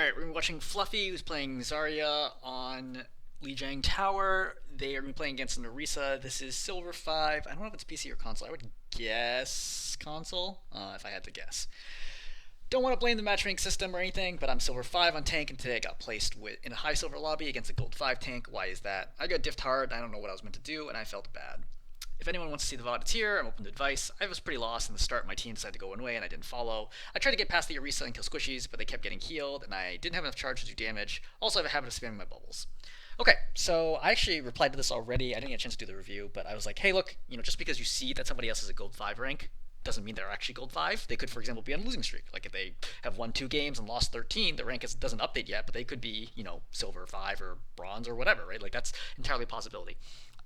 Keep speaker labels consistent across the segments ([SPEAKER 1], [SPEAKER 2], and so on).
[SPEAKER 1] Alright, we're watching Fluffy, who's playing Zarya on Lijiang Tower. They are going to be playing against an Orisa. This is Silver 5. I don't know if it's PC or console. I would guess console, if I had to guess. Don't want to blame the matchmaking system or anything, but I'm Silver 5 on tank, and today I got placed in a high Silver lobby against a Gold 5 tank. Why is that? I got diffed hard, I don't know what I was meant to do, and I felt bad. If anyone wants to see the VOD, it's here. I'm open to advice. I was pretty lost in the start. My team decided to go one way, and I didn't follow. I tried to get past the Orisa and kill squishies, but they kept getting healed, and I didn't have enough charge to do damage. Also, I have a habit of spamming my bubbles. Okay, so I actually replied to this already. I didn't get a chance to do the review, but I was like, hey, look, just because you see that somebody else is a Gold 5 rank, doesn't mean they're actually Gold 5. They could, for example, be on a losing streak. Like if they have won 2 games and lost 13, the rank doesn't update yet, but they could be, Silver 5 or Bronze or whatever, right? Like that's entirely a possibility.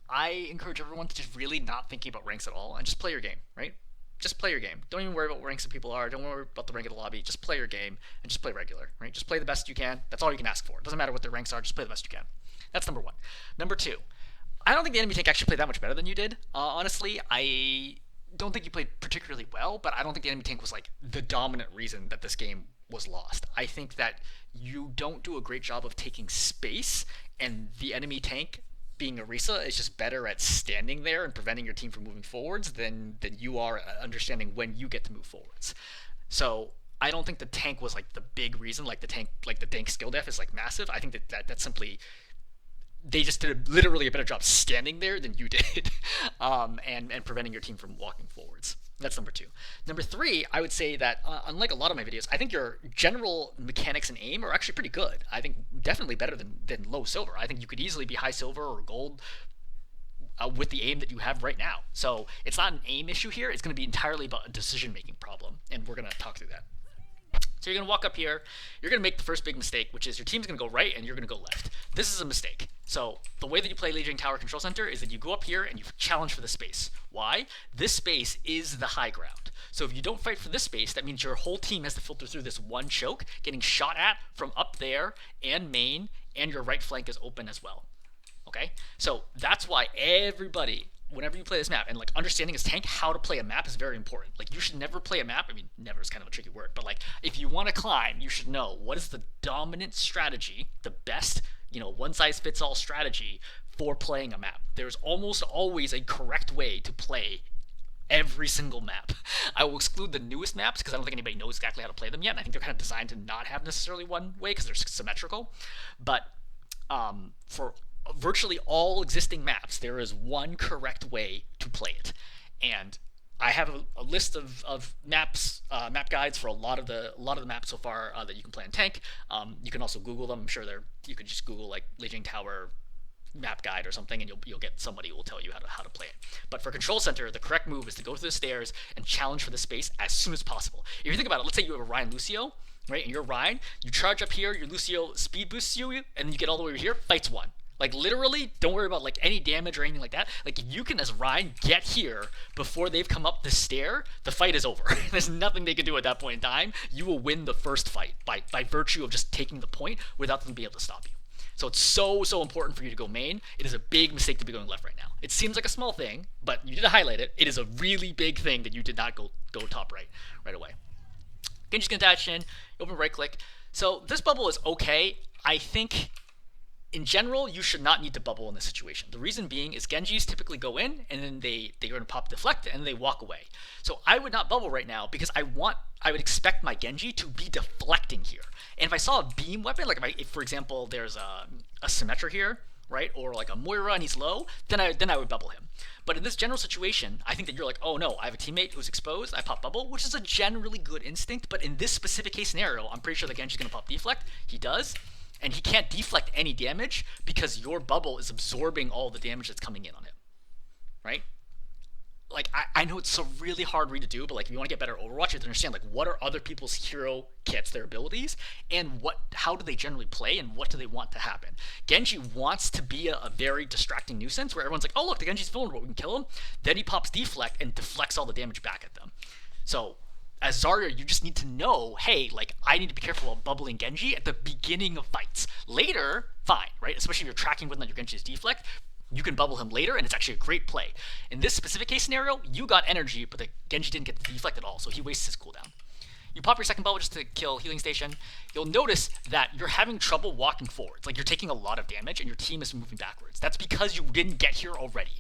[SPEAKER 1] I encourage everyone to just really not thinking about ranks at all and just play your game, right? Just play your game. Don't even worry about what ranks the people are. Don't worry about the rank of the lobby. Just play your game and just play regular, right? Just play the best you can. That's all you can ask for. It doesn't matter what their ranks are. Just play the best you can. That's number one. Number two, I don't think the enemy tank actually played that much better than you did. Honestly, I don't think you played particularly well, but I don't think the enemy tank was like the dominant reason that this game was lost. I think that you don't do a great job of taking space, and the enemy tank being Orisa is just better at standing there and preventing your team from moving forwards than you are at understanding when you get to move forwards. So I don't think the tank was like the big reason. Like the tank skill def is like massive. I think that's simply they just did literally a better job standing there than you did, and preventing your team from walking forwards. That's number two. Number three, I would say that unlike a lot of my videos, I think your general mechanics and aim are actually pretty good. I think definitely better than low silver. I think you could easily be high silver or gold with the aim that you have right now. So it's not an aim issue here. It's going to be entirely about a decision-making problem, and we're going to talk through that. So you're going to walk up here, you're going to make the first big mistake, which is your team's going to go right and you're going to go left. This is a mistake. So the way that you play Lijiang Tower Control Center is that you go up here and you challenge for the space. Why? This space is the high ground. So if you don't fight for this space, that means your whole team has to filter through this one choke, getting shot at from up there and main, and your right flank is open as well. Okay? So that's why everybody, whenever you play this map, and like understanding as tank how to play a map is very important. Like you should never play a map. I mean, never is kind of a tricky word, but like if you want to climb, you should know what is the dominant strategy, the best, one size fits all strategy for playing a map. There's almost always a correct way to play every single map. I will exclude the newest maps because I don't think anybody knows exactly how to play them yet. And I think they're kind of designed to not have necessarily one way because they're symmetrical. But for virtually all existing maps, there is one correct way to play it. And I have a list of maps, map guides for a lot of the maps so far that you can play in tank. You can also Google them. I'm sure you could just Google like Lijiang Tower map guide or something, and you'll get somebody who will tell you how to play it. But for Control Center, the correct move is to go through the stairs and challenge for the space as soon as possible. If you think about it, let's say you have a Ryan Lucio, right? And you're Ryan, you charge up here, your Lucio speed boosts you, and then you get all the way over here, fight's won. Like literally, don't worry about like any damage or anything like that. Like if you can, as Ryan, get here before they've come up the stair, the fight is over. There's nothing they can do at that point in time. You will win the first fight by virtue of just taking the point without them being able to stop you. So it's so important for you to go main. It is a big mistake to be going left right now. It seems like a small thing, but you did highlight it. It is a really big thing that you did not go top right away. Genji's gonna dash in, open right click. So this bubble is okay. I think in general, you should not need to bubble in this situation. The reason being is Genjis typically go in and then they're going to pop deflect and they walk away. So I would not bubble right now because I would expect my Genji to be deflecting here. And if I saw a beam weapon, like if for example there's a Symmetra here, right, or like a Moira and he's low, then I would bubble him. But in this general situation, I think that you're like, oh no, I have a teammate who's exposed, I pop bubble, which is a generally good instinct. But in this specific case scenario, I'm pretty sure that Genji's going to pop deflect. He does. And he can't deflect any damage because your bubble is absorbing all the damage that's coming in on it, right? Like, I know it's a really hard read to do, but like if you want to get better Overwatch, you have to understand like what are other people's hero kits, their abilities, and how do they generally play, and what do they want to happen. Genji wants to be a very distracting nuisance where everyone's like, oh look, the Genji's vulnerable, we can kill him. Then he pops deflect and deflects all the damage back at them. So as Zarya, you just need to know, hey, like, I need to be careful about bubbling Genji at the beginning of fights. Later, fine, right? Especially if you're tracking whether or not your Genji is deflect, you can bubble him later, and it's actually a great play. In this specific case scenario, you got energy, but the Genji didn't get the deflect at all, so he wastes his cooldown. You pop your second bubble just to kill healing station. You'll notice that you're having trouble walking forwards. Like you're taking a lot of damage and your team is moving backwards. That's because you didn't get here already.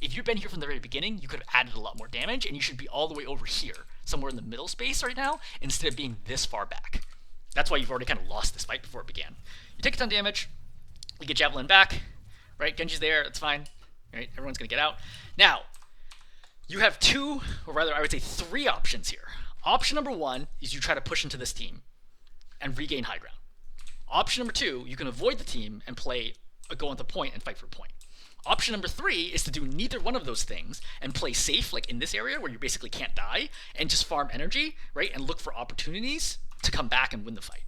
[SPEAKER 1] If you'd been here from the very beginning, you could have added a lot more damage and you should be all the way over here, somewhere in the middle space right now, instead of being this far back. That's why you've already kind of lost this fight before it began. You take a ton of damage, you get Javelin back, right? Genji's there, that's fine. Right? Everyone's gonna get out. Now, you have two, or rather I would say three options here. Option number one is you try to push into this team and regain high ground. Option number two, you can avoid the team and play go on the point and fight for point. Option number three is to do neither one of those things and play safe, like in this area where you basically can't die, and just farm energy, right, and look for opportunities to come back and win the fight.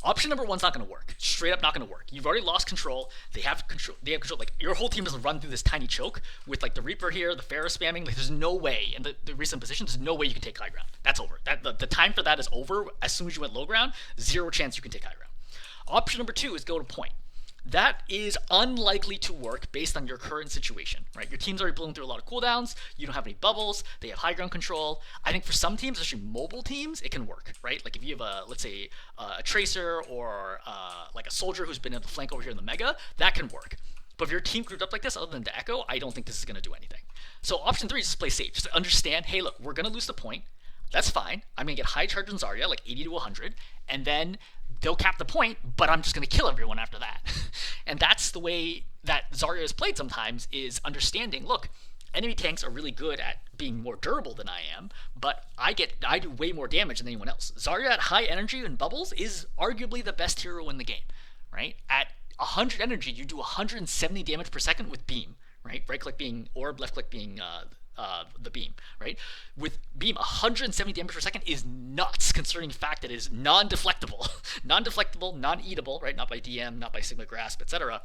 [SPEAKER 1] Option number one's not going to work. Straight up not going to work. You've already lost control. They have control. Like your whole team doesn't run through this tiny choke with like the Reaper here, the Pharah spamming. Like there's no way in the recent position. There's no way you can take high ground. That's over. The time for that is over. As soon as you went low ground, zero chance you can take high ground. Option number two is go to point. That is unlikely to work based on your current situation, right? Your team's already blown through a lot of cooldowns. You don't have any bubbles. They have high ground control. I think for some teams, especially mobile teams, it can work, right? Like if you have let's say, a Tracer or like a Soldier who's been in the flank over here in the Mega, that can work. But if your team grouped up like this, other than the Echo, I don't think this is going to do anything. So option three is just play safe. Just understand, hey, look, we're going to lose the point. That's fine. I'm going to get high charge on Zarya, like 80 to 100, and then they'll cap the point, but I'm just going to kill everyone after that. And that's the way that Zarya is played sometimes, is understanding, look, enemy tanks are really good at being more durable than I am, but I do way more damage than anyone else. Zarya at high energy and bubbles is arguably the best hero in the game, right? At 100 energy, you do 170 damage per second with beam, right? Right click being orb, left click being the beam, right? With beam, 170 damage per second is nuts, considering the fact that it is non-deflectable, non-eatable, right? Not by DM, not by Sigma Grasp, etc.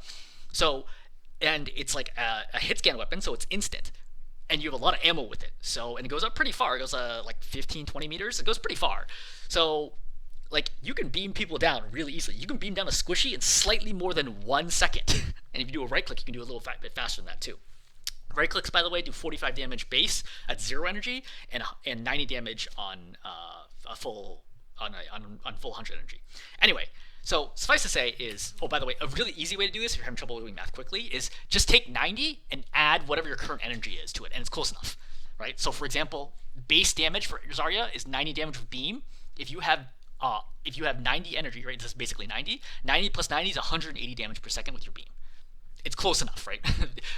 [SPEAKER 1] So, and it's like a hit scan weapon, so it's instant, and you have a lot of ammo with it. So, and it goes up pretty far. It goes like 15, 20 meters. It goes pretty far. So, like you can beam people down really easily. You can beam down a squishy in slightly more than 1 second, and if you do a right click, you can do a little bit faster than that too. Right clicks, by the way, do 45 damage base at 0 energy and 90 damage on full 100 energy. Anyway, so suffice to say is, oh, by the way, a really easy way to do this if you're having trouble doing math quickly is just take 90 and add whatever your current energy is to it, and it's close enough, right? So for example, base damage for Zarya is 90 damage with beam. If you have 90 energy, right, this is basically 90. 90 plus 90 is 180 damage per second with your beam. It's close enough, right?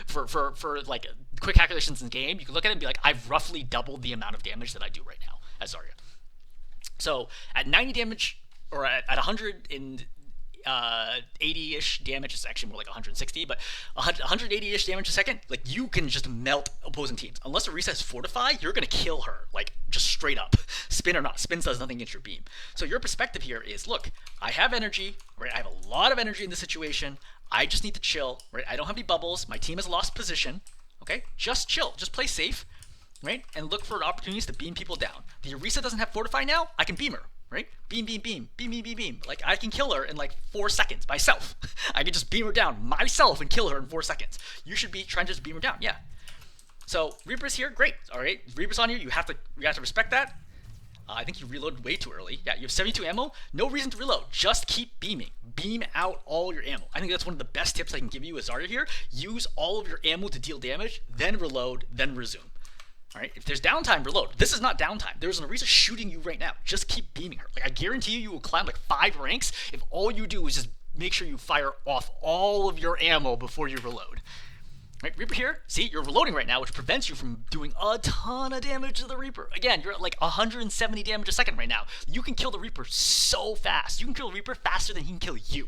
[SPEAKER 1] for like quick calculations in the game, you can look at it and be like, I've roughly doubled the amount of damage that I do right now as Zarya. So at 90 damage, or at 180-ish damage, it's actually more like 160, but 180-ish damage a second, like you can just melt opposing teams. Unless Orisa has Fortify, you're going to kill her, like just straight up. Spin or not, Spin does nothing against your beam. So your perspective here is, look, I have energy, right? I have a lot of energy in this situation. I just need to chill, right? I don't have any bubbles. My team has lost position, okay? Just chill. Just play safe, right? And look for opportunities to beam people down. The Orisa doesn't have Fortify now. I can beam her, right? Beam, beam, beam, beam, beam, beam, beam. Like, I can kill her in like 4 seconds myself. I can just beam her down myself and kill her in 4 seconds. You should be trying to just beam her down, yeah. So, Reaper's here, great. All right, Reaper's on you. You have to respect that. I think you reloaded way too early. Yeah, you have 72 ammo. No reason to reload. Just keep beaming. Beam out all your ammo. I think that's one of the best tips I can give you as Zarya here. Use all of your ammo to deal damage, then reload, then resume. All right, if there's downtime, reload. This is not downtime. There's an Orisa shooting you right now. Just keep beaming her. Like, I guarantee you will climb like 5 ranks if all you do is just make sure you fire off all of your ammo before you reload. Right, Reaper here, see, you're reloading right now, which prevents you from doing a ton of damage to the Reaper. Again, you're at like 170 damage a second right now. You can kill the Reaper so fast. You can kill the Reaper faster than he can kill you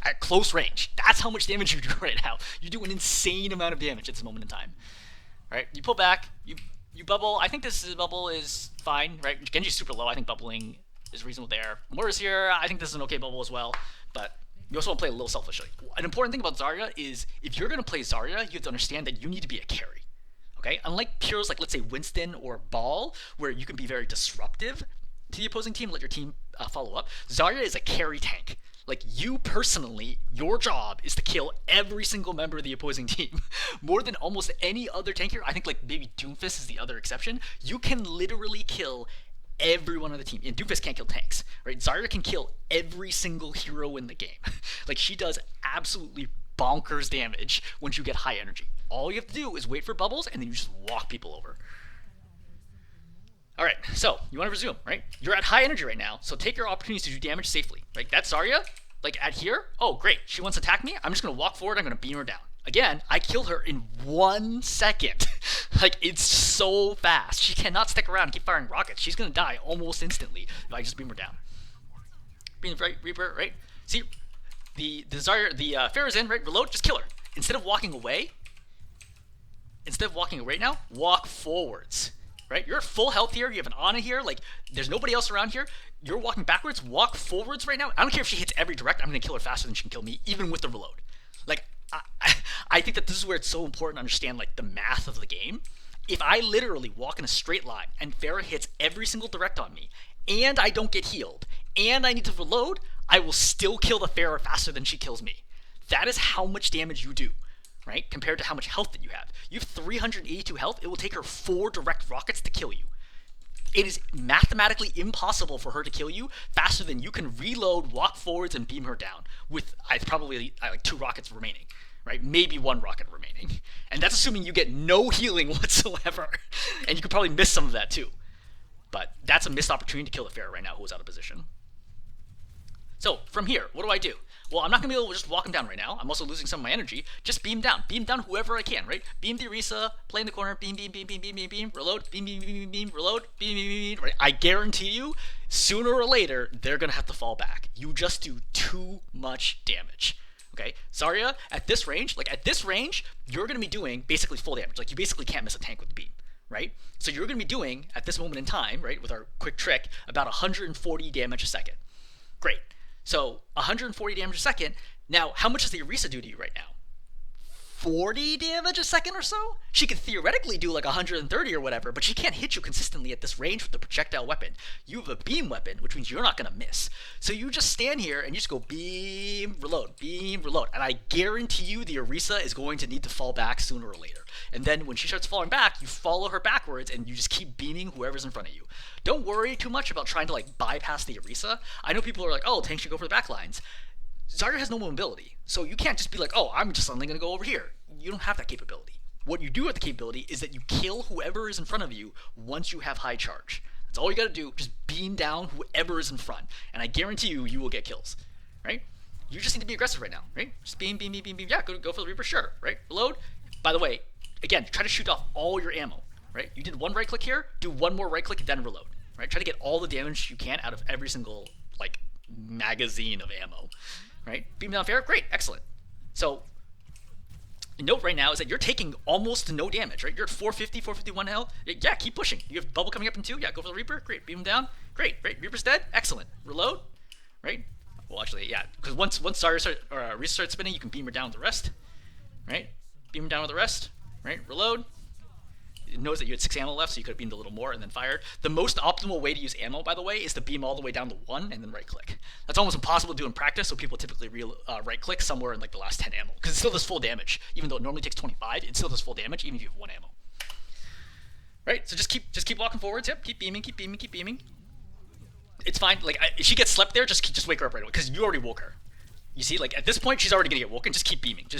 [SPEAKER 1] at close range. That's how much damage you do right now. You do an insane amount of damage at this moment in time. Right, you pull back, you bubble. I think this bubble is fine, right? Genji's super low. I think bubbling is reasonable there. Moira's here. I think this is an okay bubble as well, but you also want to play a little selfishly. An important thing about Zarya is if you're going to play Zarya, you have to understand that you need to be a carry. Okay? Unlike heroes like, let's say, Winston or Ball, where you can be very disruptive to the opposing team, let your team follow up, Zarya is a carry tank. Like, you personally, your job is to kill every single member of the opposing team. More than almost any other tank here. I think, like, maybe Doomfist is the other exception. You can literally kill everyone on the team. And Doofus can't kill tanks, right? Zarya can kill every single hero in the game. Like, she does absolutely bonkers damage once you get high energy. All you have to do is wait for bubbles, and then you just walk people over. All right, so you want to resume, right? You're at high energy right now, so take your opportunities to do damage safely. Like, that's Zarya, like, at here. Oh, great. She wants to attack me. I'm just going to walk forward. I'm going to beam her down. Again, I killed her in 1 second. Like, it's so fast. She cannot stick around and keep firing rockets. She's going to die almost instantly if I just beam her down. Beam the Reaper, right? See, the Zarya, the Pharah's in, right? Reload, just kill her. Instead of walking away now, walk forwards. Right? You're at full health here. You have an Ana here. Like, there's nobody else around here. You're walking backwards. Walk forwards right now. I don't care if she hits every direct. I'm going to kill her faster than she can kill me, even with the reload. Like, I think that this is where it's so important to understand, like, the math of the game. If I literally walk in a straight line and Pharah hits every single direct on me, and I don't get healed, and I need to reload, I will still kill the Pharah faster than she kills me. That is how much damage you do. Right? Compared to how much health that you have. You have 382 health. It will take her 4 direct rockets to kill you. It is mathematically impossible for her to kill you faster than you can reload, walk forwards, and beam her down with probably like 2 rockets remaining. Right? Maybe 1 rocket remaining. And that's assuming you get no healing whatsoever. And you could probably miss some of that too. But that's a missed opportunity to kill the Pharah right now who is out of position. So, from here, what do I do? Well, I'm not going to be able to just walk him down right now. I'm also losing some of my energy. Just beam down. Beam down whoever I can, right? Beam the Orisa, play in the corner, beam, beam, beam, beam, beam, beam, beam, reload, beam, beam, beam, beam, beam, reload, beam, beam, beam, beam, right? I guarantee you, sooner or later, they're going to have to fall back. You just do too much damage. Okay? Zarya, at this range, you're going to be doing basically full damage. Like, you basically can't miss a tank with the beam, right? So you're going to be doing, at this moment in time, right, with our quick trick, about 140 damage a second. Great. So 140 damage a second. Now, how much does the Orisa do to you right now? 40 damage a second or so? She could theoretically do like 130 or whatever, but she can't hit you consistently at this range with the projectile weapon. You have a beam weapon, which means you're not going to miss. So you just stand here and you just go beam, reload, and I guarantee you the Orisa is going to need to fall back sooner or later. And then when she starts falling back, you follow her backwards and you just keep beaming whoever's in front of you. Don't worry too much about trying to like bypass the Orisa. I know people are like, oh, tanks should go for the back lines. Zarya has no mobility, so you can't just be like, oh, I'm just suddenly going to go over here. You don't have that capability. What you do have the capability is that you kill whoever is in front of you once you have high charge. That's all you got to do. Just beam down whoever is in front, and I guarantee you, you will get kills, right? You just need to be aggressive right now, right? Just beam, beam, beam, beam, beam. Yeah, go for the Reaper, sure, right? Reload. By the way, again, try to shoot off all your ammo, right? You did 1 right click here, do 1 more right click, then reload, right? Try to get all the damage you can out of every single, like, magazine of ammo. Right? Beam down Pharah, great, excellent. So, note right now is that you're taking almost no damage, right? You're at 450, 451 health. Yeah, keep pushing. You have bubble coming up in 2. Yeah, go for the Reaper, great. Beam him down, great. Reaper's dead, excellent. Reload, right? Well, actually, yeah, because once Zarya Orisa starts spinning, you can beam her down with the rest, right? Beam her down with the rest, right? Reload. It knows that you had 6 ammo left, so you could have beamed a little more and then fired. The most optimal way to use ammo, by the way, is to beam all the way down to 1 and then right-click. That's almost impossible to do in practice, so people typically right-click somewhere in like the last 10 ammo, because it still does full damage. Even though it normally takes 25, it still does full damage, even if you have 1 ammo. Right? So just keep walking forwards. Yep, keep beaming. It's fine. Like, if she gets slept there, just wake her up right away, because you already woke her. You see, like, at this point, she's already gonna get woken. Just keep beaming. Keep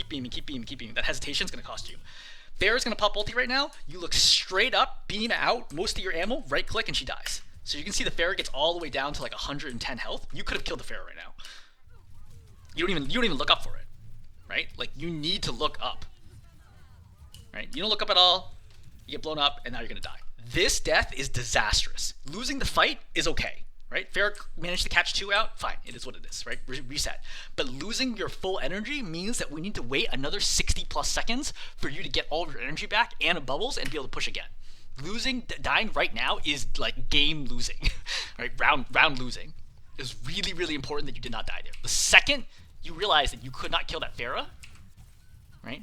[SPEAKER 1] beaming. That hesitation's gonna cost you. Pharah's going to pop ulti right now. You look straight up, beam out most of your ammo, right click, and she dies. So you can see the Pharah gets all the way down to like 110 health. You could have killed the Pharah right now. You don't even look up for it, right? Like, you need to look up, right? You don't look up at all. You get blown up, and now you're going to die. This death is disastrous. Losing the fight is okay. Right? Pharah managed to catch 2 out, fine, it is what it is, right? Reset. But losing your full energy means that we need to wait another 60 plus seconds for you to get all of your energy back and bubbles and be able to push again. Dying right now is like game losing, right? Round losing. It was really, really important that you did not die there. The second you realize that you could not kill that Pharah, right?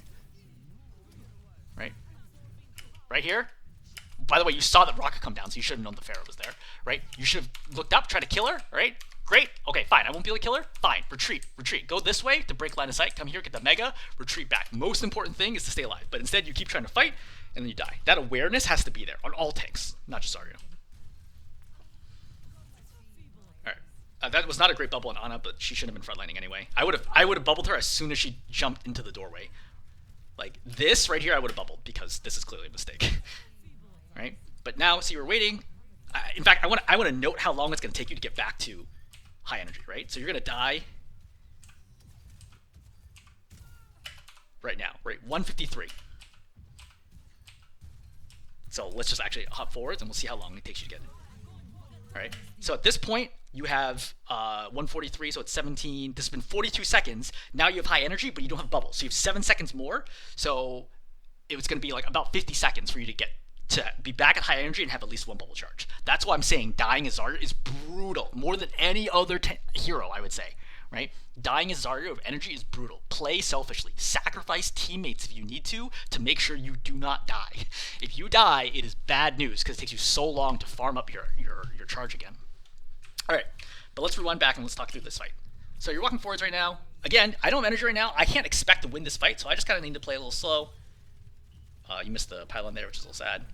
[SPEAKER 1] Right here. By the way, you saw that rocket come down, so you should have known the Pharah was there, right? You should have looked up, tried to kill her, right? Great. Okay, fine. I won't be able to kill her. Fine. Retreat. Go this way to break line of sight. Come here, get the mega. Retreat back. Most important thing is to stay alive. But instead, you keep trying to fight, and then you die. That awareness has to be there on all tanks, not just Zarya. That was not a great bubble on Ana, but she shouldn't have been frontlining anyway. I would have bubbled her as soon as she jumped into the doorway. Like this right here, I would have bubbled because this is clearly a mistake, right? But now, see, we're waiting. In fact, I want to note how long it's going to take you to get back to high energy, right? So you're going to die right now, right? 153. So let's just actually hop forwards and we'll see how long it takes you to get it. All right. So at this point, you have 143, so it's 17. This has been 42 seconds. Now you have high energy, but you don't have bubbles. So you have 7 seconds more. So it was going to be like about 50 seconds for you to get to be back at high energy and have at least one bubble charge. That's why I'm saying dying as Zarya is brutal. More than any other hero, I would say. Right? Dying as Zarya of energy is brutal. Play selfishly. Sacrifice teammates if you need to make sure you do not die. If you die, it is bad news because it takes you so long to farm up your charge again. Alright, but let's rewind back and let's talk through this fight. So you're walking forwards right now. Again, I don't have energy right now. I can't expect to win this fight, so I just kind of need to play a little slow. You missed the pylon there, which is a little sad.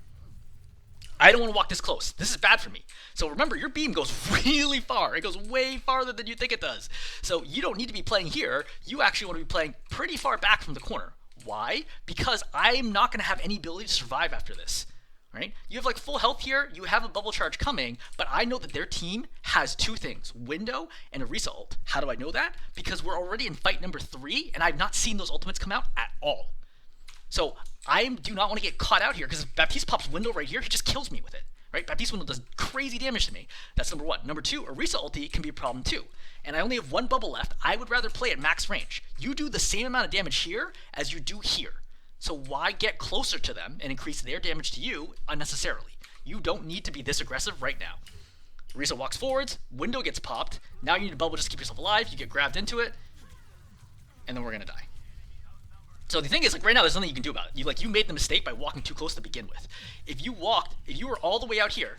[SPEAKER 1] I don't want to walk this close. This is bad for me. So remember, your beam goes really far. It goes way farther than you think it does. So you don't need to be playing here. You actually want to be playing pretty far back from the corner. Why? Because I'm not going to have any ability to survive after this. Right? You have like full health here. You have a bubble charge coming, but I know that their team has two things: Window and Orisa ult. How do I know that? Because we're already in fight number 3, and I've not seen those ultimates come out at all. So I do not want to get caught out here, because if Baptiste pops Window right here, he just kills me with it. Right? Baptiste Window does crazy damage to me. That's number 1. Number 2, Orisa ulti can be a problem too. And I only have 1 bubble left. I would rather play at max range. You do the same amount of damage here as you do here. So why get closer to them and increase their damage to you unnecessarily? You don't need to be this aggressive right now. Orisa walks forwards, Window gets popped. Now you need a bubble just to keep yourself alive. You get grabbed into it, and then we're gonna die. So the thing is, like right now, there's nothing you can do about it. You made the mistake by walking too close to begin with. If you were all the way out here,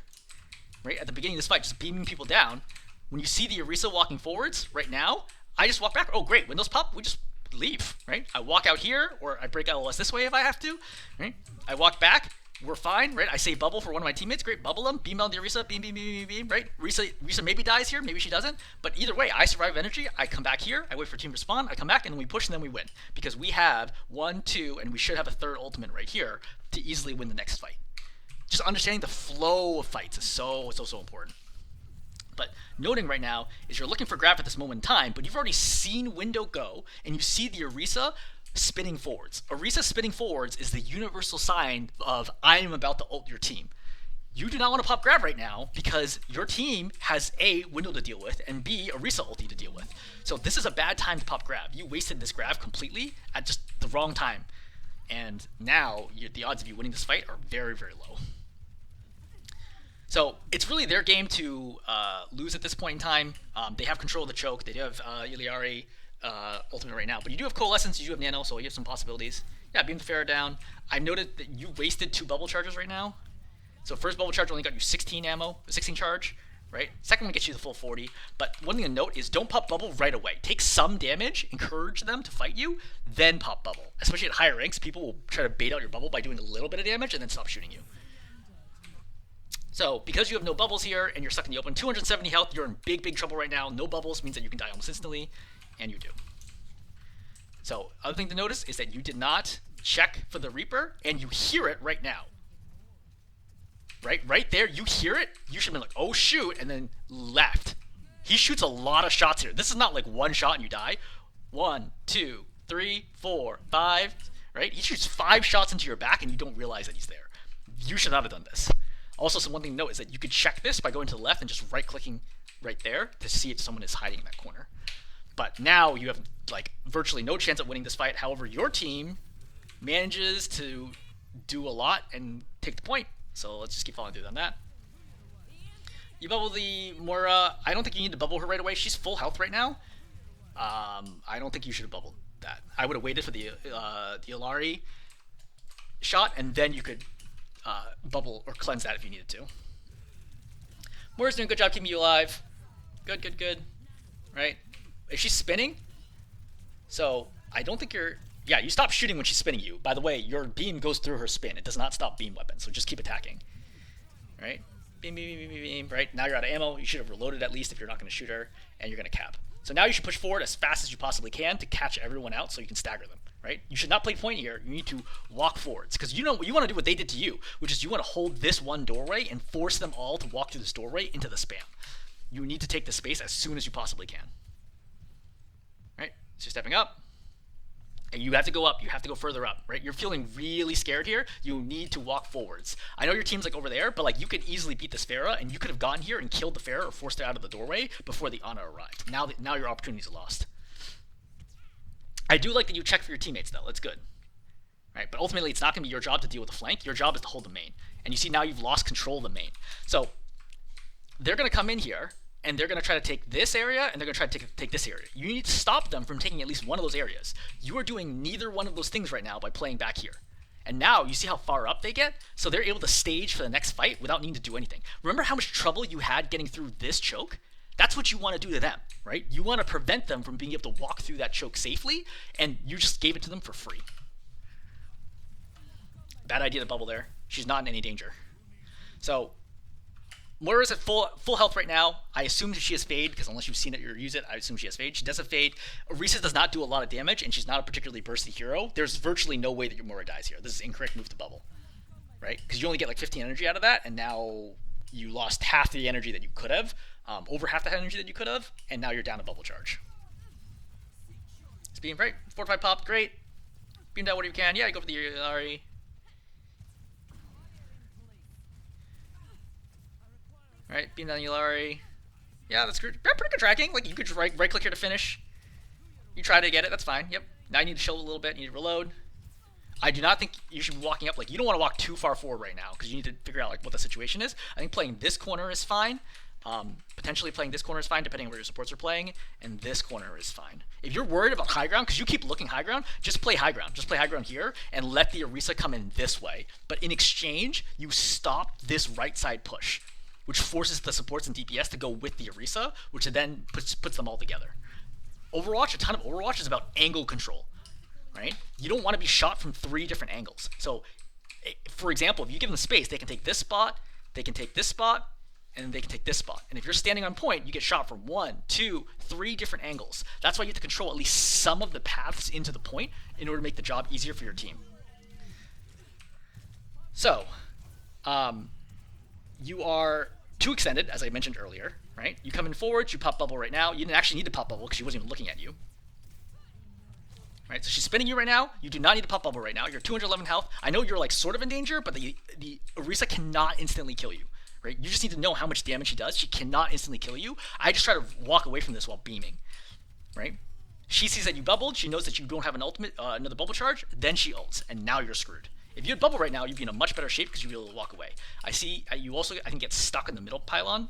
[SPEAKER 1] right at the beginning of this fight, just beaming people down, when you see the Orisa walking forwards right now, I just walk back. Oh great, Windows pop. We just leave, right? I walk out here, or I break LOS this way if I have to, right? I walk back, we're fine, right? I say bubble for one of my teammates, great, bubble them, beam on the Orisa, beam, beam, beam, beam, beam, right? Orisa maybe dies here, maybe she doesn't, but either way, I survive energy, I come back here, I wait for team to spawn, I come back, and then we push, and then we win. Because we have 1, 2, and we should have a 3rd ultimate right here to easily win the next fight. Just understanding the flow of fights is so important. But noting right now is you're looking for grab at this moment in time, but you've already seen Window go, and you see the Orisa spinning forwards. Orisa spinning forwards is the universal sign of I am about to ult your team. You do not want to pop grab right now because your team has A, Window to deal with, and B, Orisa ulti to deal with. So this is a bad time to pop grab. You wasted this grab completely at just the wrong time. And now the odds of you winning this fight are very, very low. So it's really their game to lose at this point in time. They have control of the choke. They do have Iliari ultimate right now. But you do have Coalescence, you do have Nano, so you have some possibilities. Yeah, beam the Pharah down. I noted that you wasted 2 bubble charges right now. So first bubble charge only got you 16 ammo, 16 charge, right? Second one gets you the full 40. But one thing to note is don't pop bubble right away. Take some damage, encourage them to fight you, then pop bubble. Especially at higher ranks, people will try to bait out your bubble by doing a little bit of damage and then stop shooting you. So, because you have no bubbles here, and you're stuck in the open, 270 health, you're in big, big trouble right now. No bubbles means that you can die almost instantly, and you do. So, other thing to notice is that you did not check for the Reaper, and you hear it right now. Right there, you hear it, you should have been like, oh shoot, and then left. He shoots a lot of shots here. This is not like one shot and you die. 1, 2, 3, 4, 5, right? He shoots 5 shots into your back, and you don't realize that he's there. You should not have done this. Also, one thing to note is that you could check this by going to the left and just right-clicking right there to see if someone is hiding in that corner. But now you have like virtually no chance at winning this fight. However, your team manages to do a lot and take the point. So let's just keep following through on that. You bubble the Moira. I don't think you need to bubble her right away. She's full health right now. I don't think you should have bubbled that. I would have waited for the Ilari shot, and then you could bubble or cleanse that if you needed to. Moira's doing a good job keeping you alive. Good. Right? Is she spinning? So, I don't think you're... Yeah, you stop shooting when she's spinning you. By the way, your beam goes through her spin. It does not stop beam weapons, so just keep attacking. Right? Beam, beam, beam, beam, beam. Right? Now you're out of ammo. You should have reloaded at least if you're not going to shoot her, and you're going to cap. So now you should push forward as fast as you possibly can to catch everyone out so you can stagger them. Right? You should not play point here. You need to walk forwards because you know you want to do what they did to you, which is you want to hold this one doorway and force them all to walk through this doorway into the spam. You need to take the space as soon as you possibly can. Right? So you're stepping up. And you have to go up. You have to go further up, right? You're feeling really scared here. You need to walk forwards. I know your team's like over there, but like you could easily beat this Pharah, and you could have gotten here and killed the Pharah or forced it out of the doorway before the Ana arrived. Now your opportunities are lost. I do like that you check for your teammates though. That's good, right? But ultimately, it's not going to be your job to deal with the flank. Your job is to hold the main. And you see now you've lost control of the main. So they're going to come in here. And they're going to try to take this area, and they're going to try to take this area. You need to stop them from taking at least one of those areas. You are doing neither one of those things right now by playing back here. And now you see how far up they get? So they're able to stage for the next fight without needing to do anything. Remember how much trouble you had getting through this choke? That's what you want to do to them, right? You want to prevent them from being able to walk through that choke safely, and you just gave it to them for free. Bad idea to bubble there. She's not in any danger. So Moira's at full health right now. I assume that she has fade, because unless you've seen it or use it, I assume she has fade. She does have fade. Orisa does not do a lot of damage, and she's not a particularly bursty hero. There's virtually no way that your Moira dies here. This is incorrect move to bubble, right? Because you only get like 15 energy out of that, and now you lost half the energy that you could have, over half the energy that you could have, and now you're down to bubble charge. It's being great. Fortify popped, great. Beam down whatever you can. Yeah, you go for the Yari. Right, beam down Yulari. Yeah, that's good. Pretty good tracking. Like, you could just right click here to finish. You try to get it, that's fine. Yep. Now you need to shield a little bit, you need to reload. I do not think you should be walking up. Like, you don't want to walk too far forward right now, because you need to figure out, like, what the situation is. I think playing this corner is fine. Potentially playing this corner is fine, depending on where your supports are playing, and this corner is fine. If you're worried about high ground, because you keep looking high ground, just play high ground. Just play high ground here, and let the Orisa come in this way. But in exchange, you stop this right side push, which forces the supports and DPS to go with the Orisa, which then puts them all together. Overwatch, a ton of Overwatch is about angle control, right? You don't want to be shot from 3 different angles. So, for example, if you give them space, they can take this spot, they can take this spot, and they can take this spot. And if you're standing on point, you get shot from 1, 2, 3 different angles. That's why you have to control at least some of the paths into the point in order to make the job easier for your team. So, you are too extended, as I mentioned earlier, right? You come in forward, you pop bubble right now. You didn't actually need to pop bubble because she wasn't even looking at you. Right, so she's spinning you right now. You do not need to pop bubble right now. You're 211 health. I know you're like sort of in danger, but the Orisa cannot instantly kill you, right? You just need to know how much damage she does. She cannot instantly kill you. I just try to walk away from this while beaming, right? She sees that you bubbled. She knows that you don't have an ultimate, another bubble charge. Then she ults, and now you're screwed. If you had bubble right now, you'd be in a much better shape because you'd be able to walk away. I see you also, I think, get stuck in the middle pylon.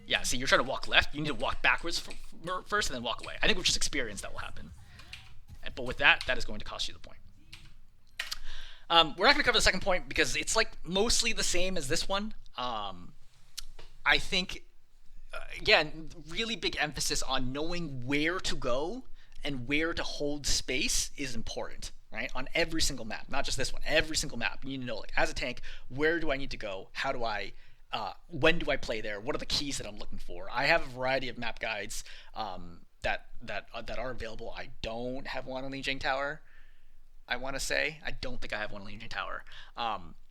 [SPEAKER 1] Yeah, see, you're trying to walk left. You need to walk backwards first and then walk away. I think with just experience that will happen. But with that, that is going to cost you the point. We're not going to cover the second point because it's like mostly the same as this one. I think, again, really big emphasis on knowing where to go and where to hold space is important, right? On every single map, not just this one, every single map. You need to know, like, as a tank, where do I need to go? How do I, when do I play there? What are the keys that I'm looking for? I have a variety of map guides that are available. I don't have one on Lijiang Tower, I want to say. I don't think I have one on Lijiang Tower.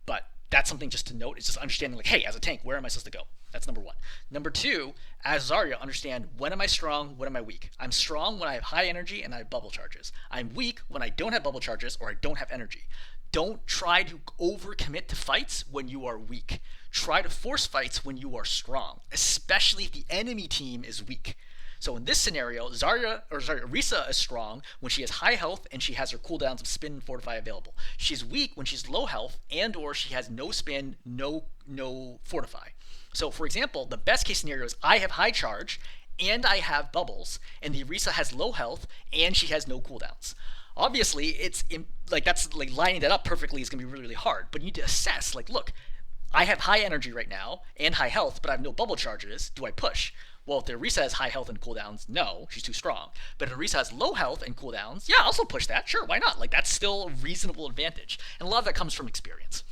[SPEAKER 1] But that's something just to note. It's just understanding, like, hey, as a tank, where am I supposed to go? That's number one. Number two, as Zarya, understand when am I strong, when am I weak. I'm strong when I have high energy and I have bubble charges. I'm weak when I don't have bubble charges or I don't have energy. Don't try to overcommit to fights when you are weak. Try to force fights when you are strong, especially if the enemy team is weak. So in this scenario, Orisa is strong when she has high health and she has her cooldowns of spin and fortify available. She's weak when she's low health and or she has no spin, no fortify. So for example, the best case scenario is I have high charge and I have bubbles, and the Orisa has low health and she has no cooldowns. Obviously, it's like that's like lining that up perfectly is going to be really, really hard. But you need to assess, like, look, I have high energy right now and high health, but I have no bubble charges. Do I push? Well, if the Orisa has high health and cooldowns, no, she's too strong. But if Orisa has low health and cooldowns, yeah, I'll still push that. Sure, why not? Like, that's still a reasonable advantage. And a lot of that comes from experience.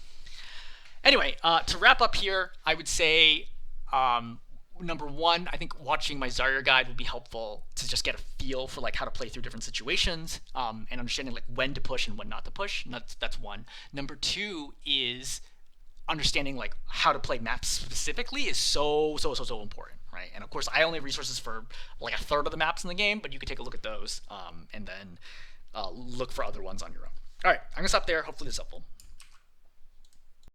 [SPEAKER 1] Anyway, to wrap up here, I would say number one, I think watching my Zarya guide would be helpful to just get a feel for like how to play through different situations, and understanding like when to push and when not to push. And that's one. Number two is understanding like how to play maps specifically is so important, right? And of course, I only have resources for like a third of the maps in the game, but you could take a look at those, and then look for other ones on your own. All right, I'm gonna stop there. Hopefully this is helpful.